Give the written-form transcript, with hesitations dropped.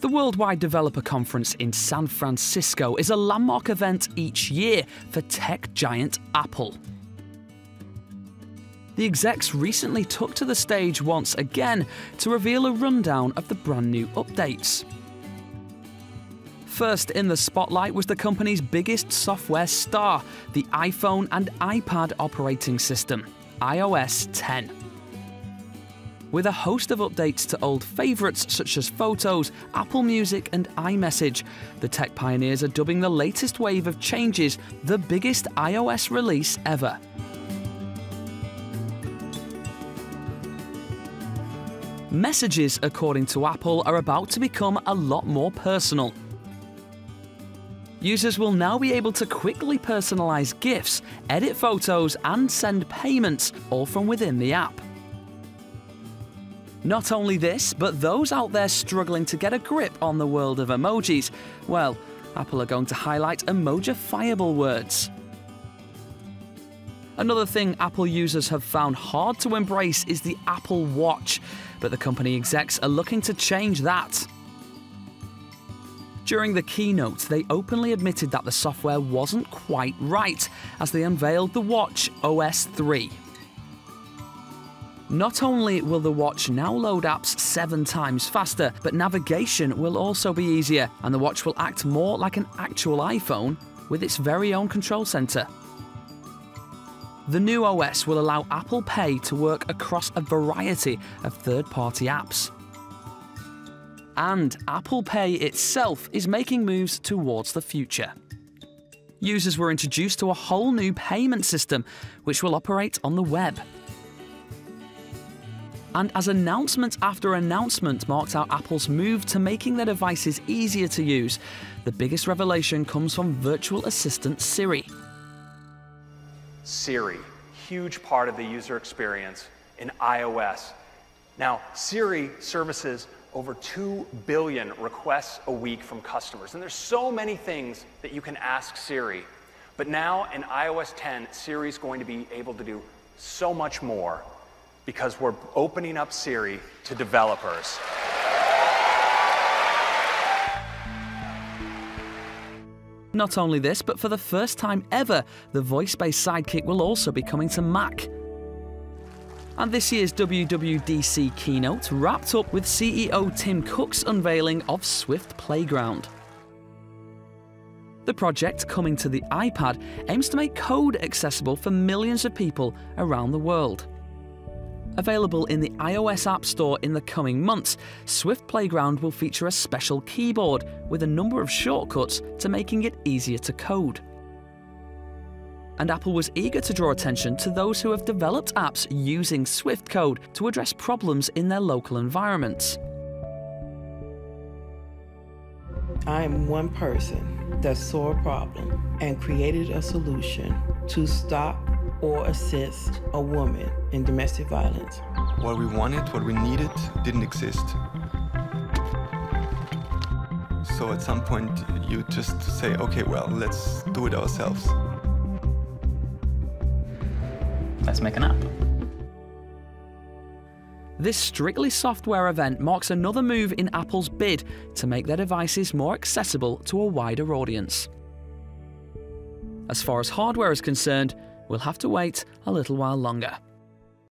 The Worldwide Developer Conference in San Francisco is a landmark event each year for tech giant Apple. The execs recently took to the stage once again to reveal a rundown of the brand new updates. First in the spotlight was the company's biggest software star, the iPhone and iPad operating system, iOS 10. With a host of updates to old favourites such as Photos, Apple Music and iMessage, the tech pioneers are dubbing the latest wave of changes the biggest iOS release ever. Messages, according to Apple, are about to become a lot more personal. Users will now be able to quickly personalise GIFs, edit photos and send payments, all from within the app. Not only this, but those out there struggling to get a grip on the world of emojis, well, Apple are going to highlight emojifiable words. Another thing Apple users have found hard to embrace is the Apple Watch, but the company execs are looking to change that. During the keynote, they openly admitted that the software wasn't quite right as they unveiled the Watch OS 3. Not only will the watch now load apps 7 times faster, but navigation will also be easier, and the watch will act more like an actual iPhone with its very own control center. The new OS will allow Apple Pay to work across a variety of third-party apps. And Apple Pay itself is making moves towards the future. Users were introduced to a whole new payment system which will operate on the web. And as announcement after announcement marked out Apple's move to making their devices easier to use, the biggest revelation comes from virtual assistant Siri. Siri, huge part of the user experience in iOS. Now, Siri services over 2 billion requests a week from customers, and there's so many things that you can ask Siri. But now in iOS 10, Siri's going to be able to do so much more because we're opening up Siri to developers. Not only this, but for the first time ever, the voice-based sidekick will also be coming to Mac. And this year's WWDC keynote wrapped up with CEO Tim Cook's unveiling of Swift Playground. The project, coming to the iPad, aims to make code accessible for millions of people around the world. Available in the iOS App Store in the coming months, Swift Playground will feature a special keyboard with a number of shortcuts to making it easier to code. And Apple was eager to draw attention to those who have developed apps using Swift code to address problems in their local environments. I am one person that saw a problem and created a solution to stop or assist a woman in domestic violence. What we wanted, what we needed, didn't exist. So at some point you just say, okay, well, let's do it ourselves. Let's make an app. This strictly software event marks another move in Apple's bid to make their devices more accessible to a wider audience. As far as hardware is concerned, we'll have to wait a little while longer.